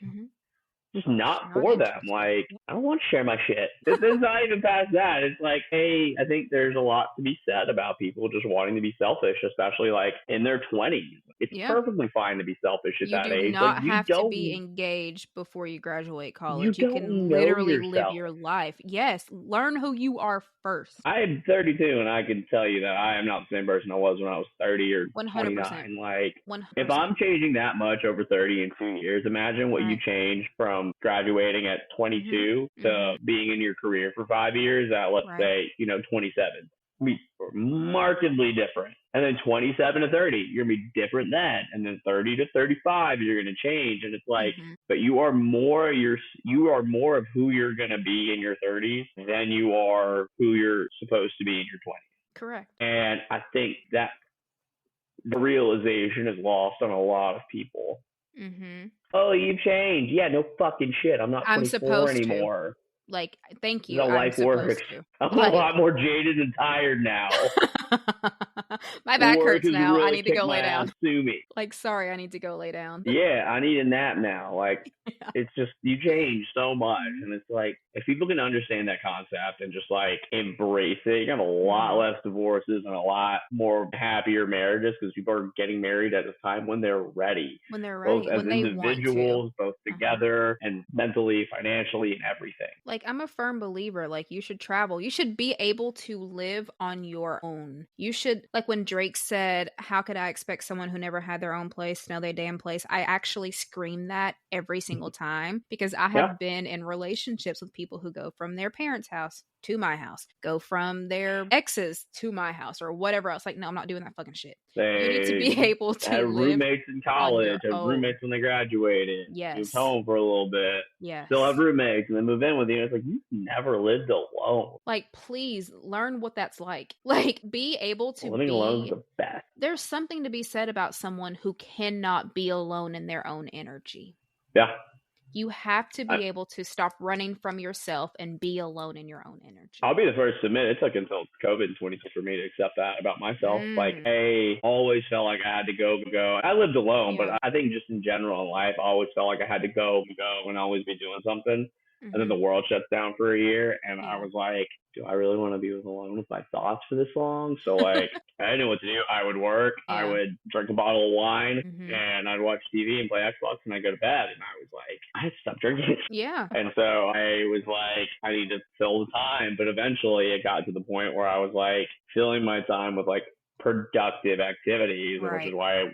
not for them. Like, I don't want to share my shit. It's not even past that. It's like, hey, I think there's a lot to be said about people just wanting to be selfish, especially like in their 20s. It's perfectly fine to be selfish at that age. You do not like, have to be engaged before you graduate college. You can literally live your life. Yes, learn who you are first. I am 32, and I can tell you that I am not the same person I was when I was 30 or 29. 100%. Like, 100%. if I'm changing that much over 30 in 2 years, imagine what you change from graduating at 22 to being in your career for 5 years at, let's say, 27. Be markedly different. And then 27 to 30, you're gonna be different then. And then 30 to 35, you're gonna change. And it's like, but you are more of who you're gonna be in your 30s than you are who you're supposed to be in your 20s. Correct. And I think that the realization is lost on a lot of people. Oh, you changed. Yeah, no fucking shit. I'm not 24 anymore. Like, thank you. No, life works. I'm a lot more jaded and tired now. My back hurts now. Really I need to go lay down. Sue me. Like, sorry, I need to go lay down. Yeah, I need a nap now. Like, it's just, you change so much. And it's like, if people can understand that concept and just like embrace it, you have a lot less divorces and a lot more happier marriages, because people are getting married at a time when they're ready. When they're ready. Both as when individuals, they want to. Both together and mentally, financially, and everything. Like, I'm a firm believer, like, you should travel. You should be able to live on your own. You should, like when Drake said, how could I expect someone who never had their own place to know their damn place? I actually scream that every single time, because I have been in relationships with people who go from their parents' house to my house, go from their exes to my house, or whatever else. Like, no, I'm not doing that fucking shit. You need to be able to had live roommates in college, had roommates when they graduated, moved home for a little bit, still have roommates, and then move in with you. It's like, you've never lived alone. Like, please learn what that's like. Like, be able to living alone is the best. There's something to be said about someone who cannot be alone in their own energy. Yeah. You have to be able to stop running from yourself and be alone in your own energy. I'll be the first to admit, it took until COVID in 2020 for me to accept that about myself. Like, I always felt like I had to go. I lived alone, but I think just in general in life, I always felt like I had to go and always be doing something. And then the world shuts down for a year, and I was like, do I really want to be alone with my thoughts for this long? So, like, I didn't know what to do. I would work, I would drink a bottle of wine, and I'd watch TV and play Xbox, and I'd go to bed. And I was like, I had to stop drinking. Yeah. And so I was like, I need to fill the time. But eventually it got to the point where I was like filling my time with like productive activities, which is why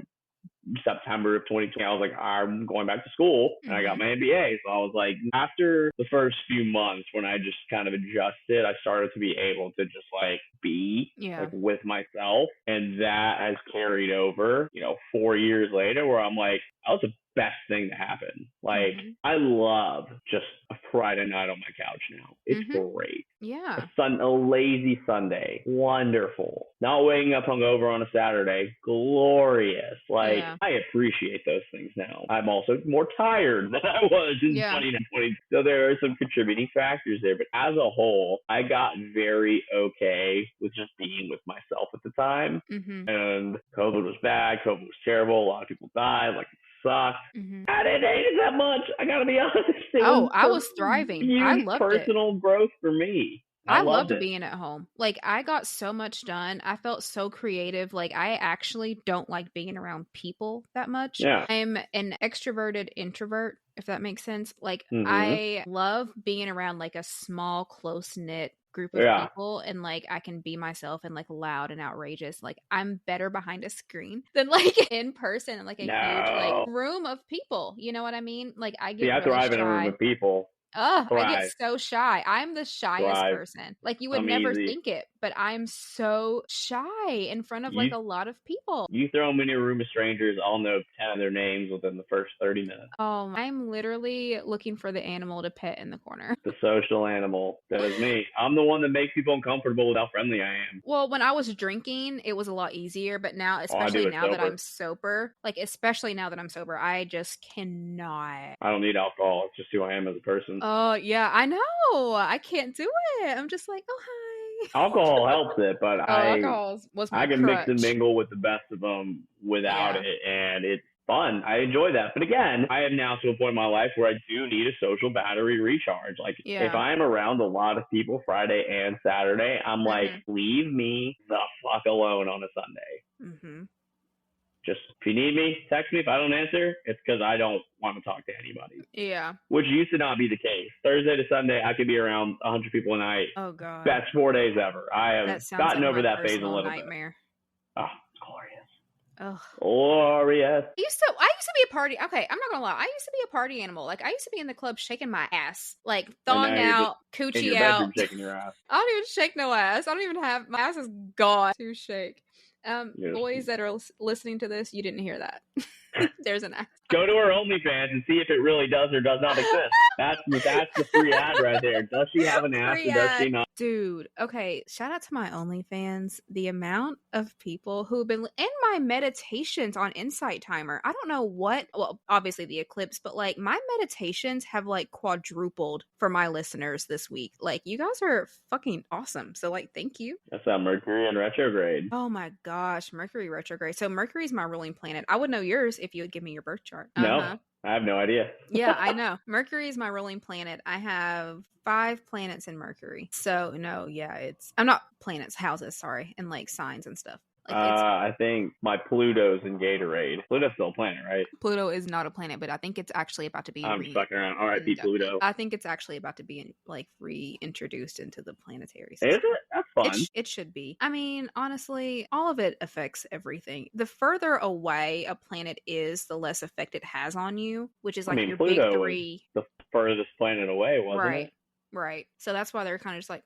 September of 2020, I was like, I'm going back to school, and I got my MBA. So I was like, after the first few months when I just kind of adjusted, I started to be able to just like be Yeah. like with myself. And that has carried over, 4 years later, where I'm like, that was the best thing to happen. Like, I love just a Friday night on my couch now. It's great. Yeah. A lazy Sunday. Wonderful. Not waking up hungover on a Saturday. Glorious. Like, I appreciate those things now. I'm also more tired than I was in 2020. So there are some contributing factors there. But as a whole, I got very okay with just being with myself at the time. And COVID was bad. COVID was terrible. A lot of people died. Like, it sucked. I didn't hate it that much. I gotta be honest. I was thriving. I loved personal growth for me. I loved being at home. Like, I got so much done. I felt so creative. Like, I actually don't like being around people that much. Yeah. I'm an extroverted introvert, if that makes sense. Like, I love being around like a small, close-knit group of people, and like I can be myself and like loud and outrageous. Like, I'm better behind a screen than like in person and like a huge like room of people. You know what I mean? Like, I get really thrive shy. in a room of people. I get so shy. I'm the shyest person. Like, you would never think it, but I'm so shy in front of like a lot of people. You throw them in a room of strangers, I'll know 10 of their names within the first 30 minutes. Oh, I'm literally looking for the animal to pet in the corner. The social animal. That is me. I'm the one that makes people uncomfortable with how friendly I am. Well, when I was drinking, it was a lot easier, but now, especially now that I'm sober, I just cannot. I don't need alcohol. It's just who I am as a person. Oh, yeah, I know. I can't do it. I'm just like, oh, hi. Alcohol helps it, but alcohol was my I can crutch. mix and mingle with the best of them without it, and it's fun. I enjoy that. But again, I am now to a point in my life where I do need a social battery recharge. Like, if I'm around a lot of people Friday and Saturday, I'm like, leave me the fuck alone on a Sunday. Just, if you need me, text me. If I don't answer, it's because I don't want to talk to anybody. Yeah. Which used to not be the case. Thursday to Sunday, I could be around 100 people a night. Oh, God. Best 4 days ever. I have gotten over that phase a little nightmare. bit. Oh, it's glorious. Oh, glorious. I used to be a party. Okay, I'm not gonna lie. I used to be a party animal. Like, I used to be in the club shaking my ass, like thong out, coochie out. Shaking your ass. I don't even shake no ass. I don't even have, my ass is gone to shake. Boys that are listening to this, you didn't hear that. There's an ass. Go to her OnlyFans and see if it really does or does not exist. That's the free ad right there. Does she have an ass or does she not? Dude, okay, shout out to my OnlyFans. The amount of people who've been in my meditations on Insight Timer. I don't know what, well, obviously the Eclipse, but like my meditations have like quadrupled for my listeners this week. Like, you guys are fucking awesome. So like, thank you. That's Mercury in retrograde. Oh my gosh, Mercury retrograde. So Mercury's my ruling planet. I would know yours if you would give me your birth chart. No, I have no idea. Yeah, I know. Mercury is my ruling planet. I have 5 planets in Mercury. So no, yeah, I'm not planets, houses, sorry, and like signs and stuff. Like, I think my Pluto's in Gatorade. Pluto's still a planet, right? Pluto is not a planet, but I think it's actually about to be. I'm fucking around. All right, Pluto. I think it's actually about to be reintroduced into the planetary system. Is it? That's fun. It should be. I mean, honestly, all of it affects everything. The further away a planet is, the less effect it has on you, which is like your Pluto big 3. Was the furthest planet away, wasn't it? Right. So that's why they're kind of just like,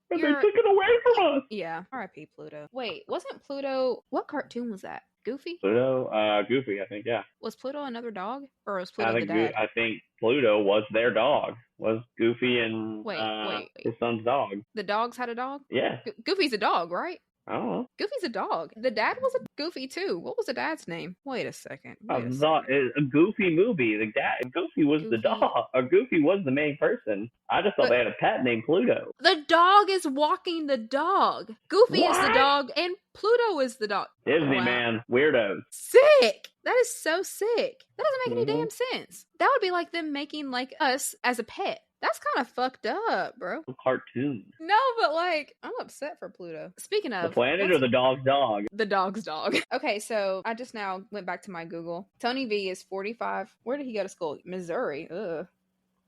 but they took it away from us. Yeah. R.I.P. Pluto. Wait, wasn't Pluto? What cartoon was that? Goofy? Pluto? Goofy, I think, yeah. Was Pluto another dog? Or was Pluto the dad? I think Pluto was their dog. Was Goofy and wait. his son's dog. The dogs had a dog? Yeah. Goofy's a dog, right? I don't know. Goofy's a dog. The dad was a Goofy too. What was the dad's name? Wait a second. A Goofy movie. The dad, Goofy was the dog. Or Goofy was the main person. I just thought they had a pet named Pluto. The dog is walking the dog. Goofy is the dog, and Pluto is the dog. Disney, man. Weirdos. Sick. That is so sick. That doesn't make any damn sense. That would be like them making like us as a pet. That's kind of fucked up, bro. Cartoon. No, but like, I'm upset for Pluto. Speaking of... The planet or the dog's dog? The dog's dog. Okay, so I just now went back to my Google. Tony V is 45. Where did he go to school? Missouri. Ugh.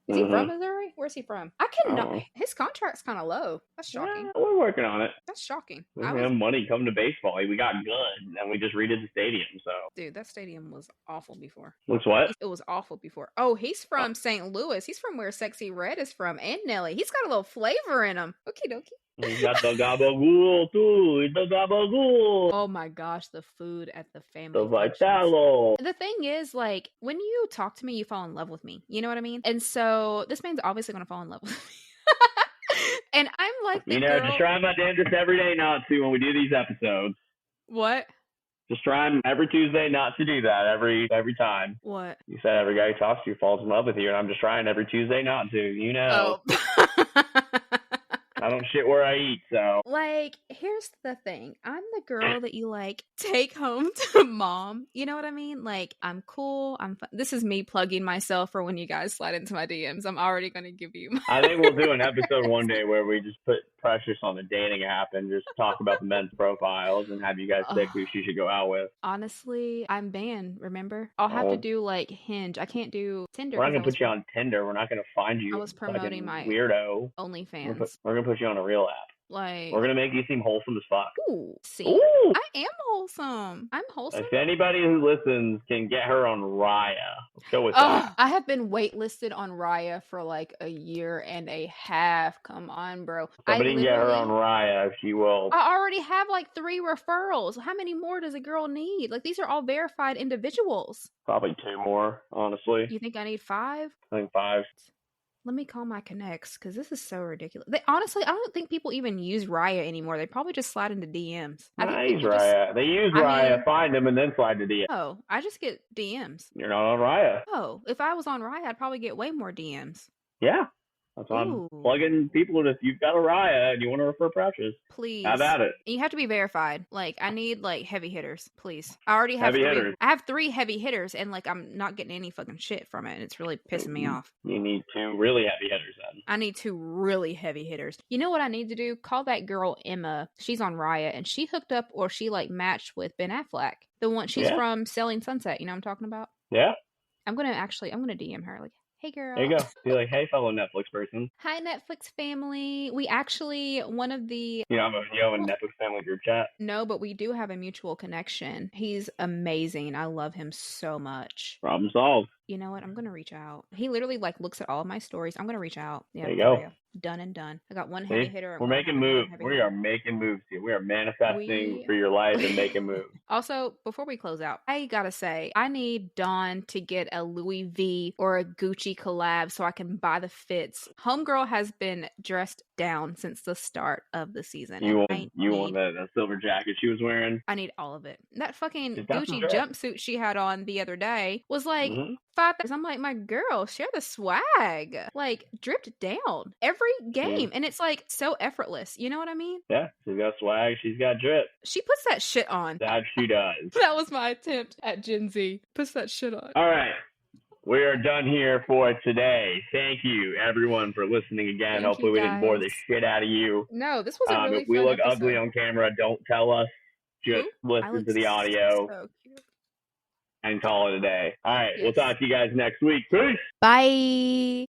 Is he from Missouri? Where's he from? I cannot. His contract's kind of low. That's shocking. Yeah, we're working on it. That's shocking. We have money coming to baseball. We got good, and we just redid the stadium. So, dude, that stadium was awful before. Looks what? It was awful before. Oh, he's from St. Louis. He's from where Sexy Red is from, and Nelly. He's got a little flavor in him. Okie dokie. He's got the gabagool too. He's the gabagool. Oh my gosh, the food at the family The functions. Vitalo. The thing is, like, when you talk to me, you fall in love with me. You know what I mean? And so this man's obviously going to fall in love with me. And I'm like the girl. Just try my damnedest every day not to when we do these episodes. What? Just try every Tuesday not to do that every time. What? You said every guy who talks to you falls in love with you, and I'm just trying every Tuesday not to. You know. Oh. I don't shit where I eat, so. Like, here's the thing. I'm the girl that you, like, take home to mom. You know what I mean? Like, I'm cool. I'm fun. This is me plugging myself for when you guys slide into my DMs. I'm already going to give you I think we'll do an episode one day where we just put Precious on the dating app and just talk about the men's profiles and have you guys pick who she should go out with. Honestly, I'm banned, remember? I'll have to do, like, Hinge. I can't do Tinder. We're not going to put you on Tinder. We're not going to find you. I was promoting my weirdo OnlyFans. We're going to put you on a real app. Like, we're gonna make you seem wholesome as fuck. Ooh, see, Ooh. I am wholesome. I'm wholesome. If anybody who listens can get her on Raya, let's go with that. I have been waitlisted on Raya for like a year and a half. Come on, bro. Somebody can get her on Raya if she will. I already have like 3 referrals. How many more does a girl need? Like, these are all verified individuals. Probably 2 more, honestly. You think I need 5? I think 5. Let me call my connects, because this is so ridiculous. Honestly, I don't think people even use Raya anymore. They probably just slide into DMs. They use Raya. They use Raya, find them, and then slide to DMs. Oh, I just get DMs. You're not on Raya. Oh, if I was on Raya, I'd probably get way more DMs. Yeah. That's why I'm plugging people. If you've got a Raya and you want to refer Precious, please have at it. You have to be verified. Like, I need like heavy hitters, please. I already have heavy hitters. I have 3 heavy hitters, and like I'm not getting any fucking shit from it, and it's really pissing me off. You need 2 really heavy hitters then. I need 2 really heavy hitters. You know what I need to do? Call that girl Emma. She's on Raya, and she hooked up or she like matched with Ben Affleck. The one she's from Selling Sunset. You know what I'm talking about? Yeah. I'm gonna DM her like, hey girl. There you go. Be like, hey fellow Netflix person. Hi Netflix family. We actually, one of the... You have a Netflix family group chat? No, but we do have a mutual connection. He's amazing. I love him so much. Problem solved. You know what? I'm going to reach out. He literally like looks at all of my stories. I'm going to reach out. Yeah, there you go. Done and done. I got one heavy hitter. We're making moves. We are making moves here. We are manifesting for your life and making moves. Also, before we close out, I gotta say, I need Dawn to get a Louis V or a Gucci collab so I can buy the fits. Homegirl has been dressed down since the start of the season. You want that silver jacket she was wearing? I need all of it. That fucking Gucci jumpsuit she had on the other day was like $5,000. I'm like, my girl, share the swag. Like, dripped down every game. And it's like so effortless. You know what I mean? Yeah, she's got swag. She's got drip. She puts that shit on. That she does. That was my attempt at Gen Z. Puts that shit on. All right. We are done here for today. Thank you, everyone, for listening again. Hopefully we didn't bore the shit out of you. No, this was a really if we fun look episode. ugly on camera, don't tell us. Just listen to the audio. So cute. And call it a day. All right, we'll talk to you guys next week. Peace. Bye.